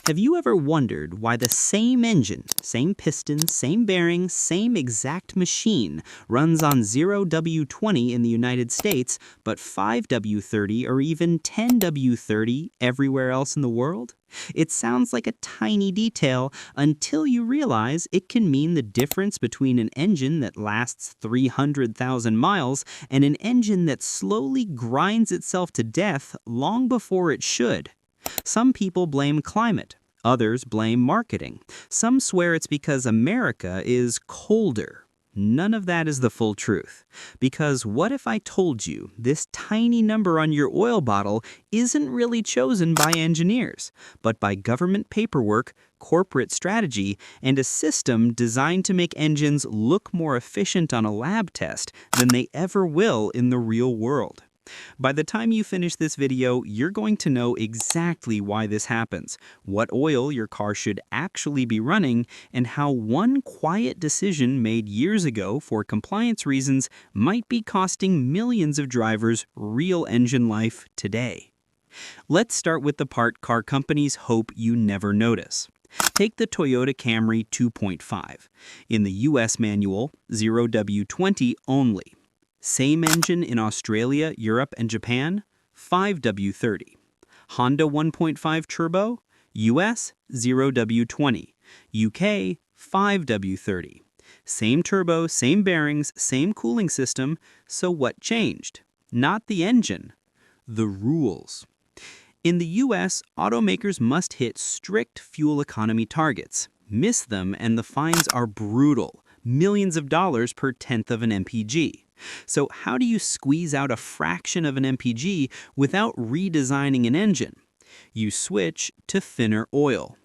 Have you ever wondered why the same engine, same pistons, same bearings, same exact machine runs on 0W-20 in the United States, but 5W-30 or even 10W-30 everywhere else in the world? It sounds like a tiny detail until you realize it can mean the difference between an engine that lasts 300,000 miles and an engine that slowly grinds itself to death long before it should. Some people blame climate. Others blame marketing. Some swear it's because America is colder. None of that is the full truth. Because what if I told you this tiny number on your oil bottle isn't really chosen by engineers, but by government paperwork, corporate strategy, and a system designed to make engines look more efficient on a lab test than they ever will in the real world? By the time you finish this video, you're going to know exactly why this happens, what oil your car should actually be running, and how one quiet decision made years ago for compliance reasons might be costing millions of drivers real engine life today. Let's start with the part car companies hope you never notice. Take the Toyota Camry 2.5. In the US manual, 0W-20 only. Same engine in Australia, Europe, and Japan, 5W-30. Honda 1.5 turbo, US, 0W-20. UK, 5W-30. Same turbo, same bearings, same cooling system, so what changed? Not the engine, the rules. In the US, automakers must hit strict fuel economy targets. Miss them and the fines are brutal, millions of dollars per tenth of an mpg. So how do you squeeze out a fraction of an mpg without redesigning an engine? You switch to thinner oil.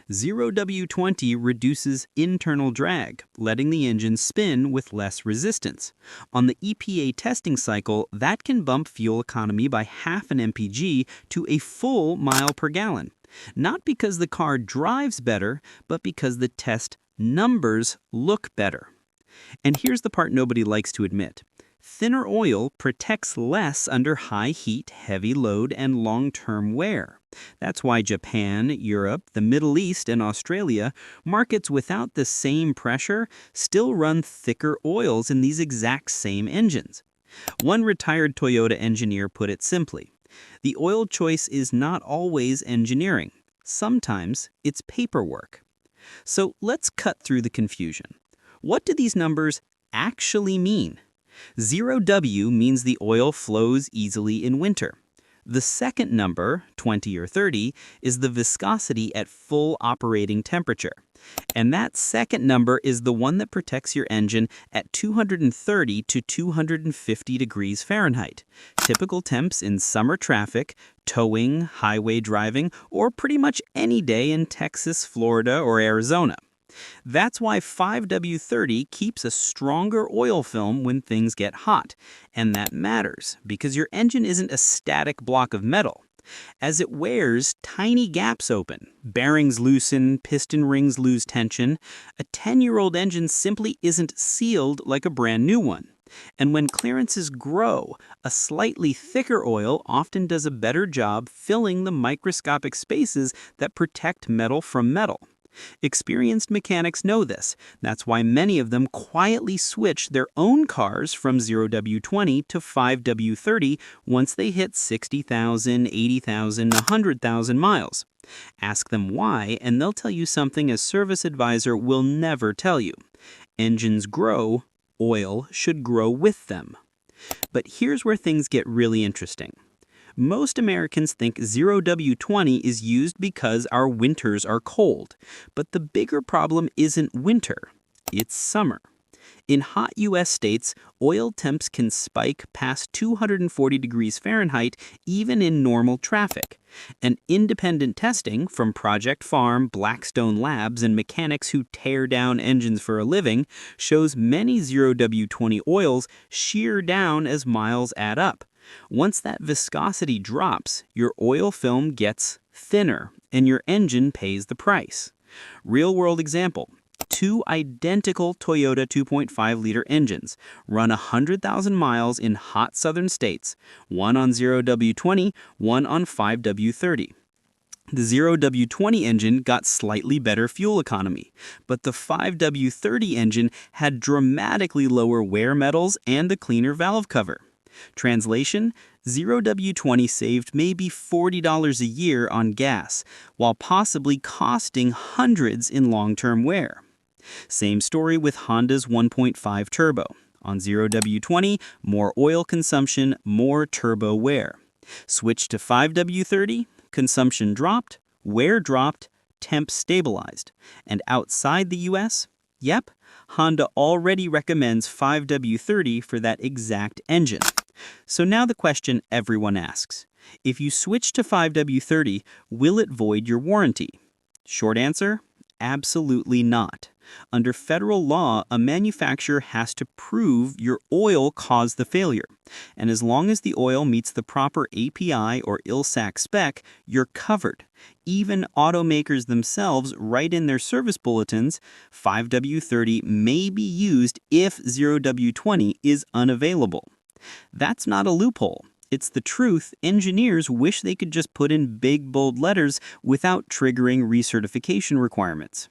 0W-20 reduces internal drag, letting the engine spin with less resistance. On the EPA testing cycle, that can bump fuel economy by half an mpg to a full mile per gallon. Not because the car drives better, but because the test numbers look better. And here's the part nobody likes to admit. Thinner oil protects less under high heat, heavy load, and long-term wear. That's why Japan, Europe, the Middle East, and Australia, markets without the same pressure, still run thicker oils in these exact same engines. One retired Toyota engineer put it simply, the oil choice is not always engineering. Sometimes it's paperwork. So let's cut through the confusion. What do these numbers actually mean? 0W means the oil flows easily in winter. The second number, 20 or 30, is the viscosity at full operating temperature. And that second number is the one that protects your engine at 230 to 250 degrees Fahrenheit. Typical temps in summer traffic, towing, highway driving, or pretty much any day in Texas, Florida, or Arizona. That's why 5W-30 keeps a stronger oil film when things get hot. And that matters because your engine isn't a static block of metal. As it wears, tiny gaps open, bearings loosen, piston rings lose tension. A 10-year-old engine simply isn't sealed like a brand new one. And when clearances grow, a slightly thicker oil often does a better job filling the microscopic spaces that protect metal from metal. Experienced mechanics know this. That's why many of them quietly switch their own cars from 0W-20 to 5W-30 once they hit 60,000, 80,000, 100,000 miles. Ask them why, and they'll tell you something a service advisor will never tell you. Engines grow, oil should grow with them. But here's where things get really interesting. Most Americans think 0W-20 is used because our winters are cold. But the bigger problem isn't winter, it's summer. In hot U.S. states, oil temps can spike past 240 degrees Fahrenheit even in normal traffic. And independent testing from Project Farm, Blackstone Labs, and mechanics who tear down engines for a living shows many 0W-20 oils shear down as miles add up. Once that viscosity drops, your oil film gets thinner, and your engine pays the price. Real-world example. Two identical Toyota 2.5-liter engines run 100,000 miles in hot southern states, one on 0W-20, one on 5W-30. The 0W-20 engine got slightly better fuel economy, but the 5W-30 engine had dramatically lower wear metals and a cleaner valve cover. Translation: 0W-20 saved maybe $40 a year on gas, while possibly costing hundreds in long-term wear. Same story with Honda's 1.5 turbo. On 0W-20, more oil consumption, more turbo wear. Switch to 5W-30, consumption dropped, wear dropped, temp stabilized. And outside the US, yep, Honda already recommends 5W-30 for that exact engine. So now the question everyone asks: if you switch to 5W-30, will it void your warranty? Short answer: absolutely not. Under federal law, a manufacturer has to prove your oil caused the failure. And as long as the oil meets the proper API or ILSAC spec, you're covered. Even automakers themselves write in their service bulletins, 5W30 may be used if 0W20 is unavailable. That's not a loophole. It's the truth. Engineers wish they could just put in big, bold letters without triggering recertification requirements.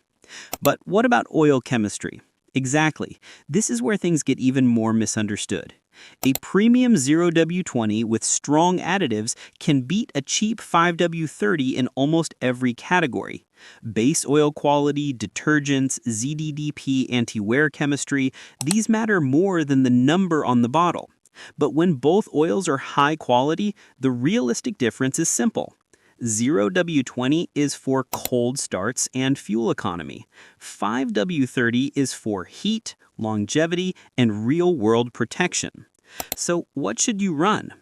But what about oil chemistry? Exactly. This is where things get even more misunderstood. A premium 0W20 with strong additives can beat a cheap 5W30 in almost every category. Base oil quality, detergents, ZDDP anti-wear chemistry, these matter more than the number on the bottle. But when both oils are high quality, the realistic difference is simple. 0W20 is for cold starts and fuel economy. 5W30 is for heat, longevity, and real-world protection. So what should you run?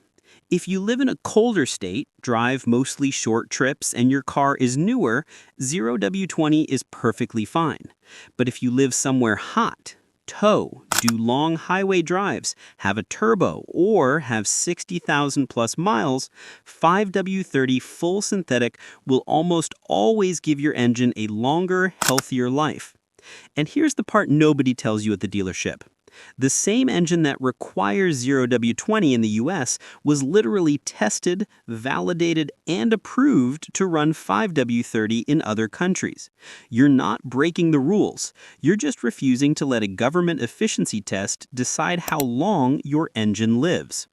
If you live in a colder state, drive mostly short trips, and your car is newer, 0W20 is perfectly fine. But if you live somewhere hot, tow, do long highway drives, have a turbo, or have 60,000 plus miles, 5W30 full synthetic will almost always give your engine a longer, healthier life. And here's the part nobody tells you at the dealership. The same engine that requires 0W20 in the US was literally tested, validated, and approved to run 5W30 in other countries. You're not breaking the rules. You're just refusing to let a government efficiency test decide how long your engine lives.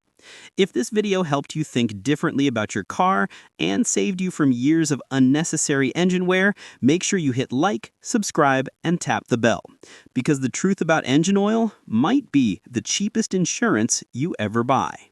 If this video helped you think differently about your car and saved you from years of unnecessary engine wear, make sure you hit like, subscribe, and tap the bell. Because the truth about engine oil might be the cheapest insurance you ever buy.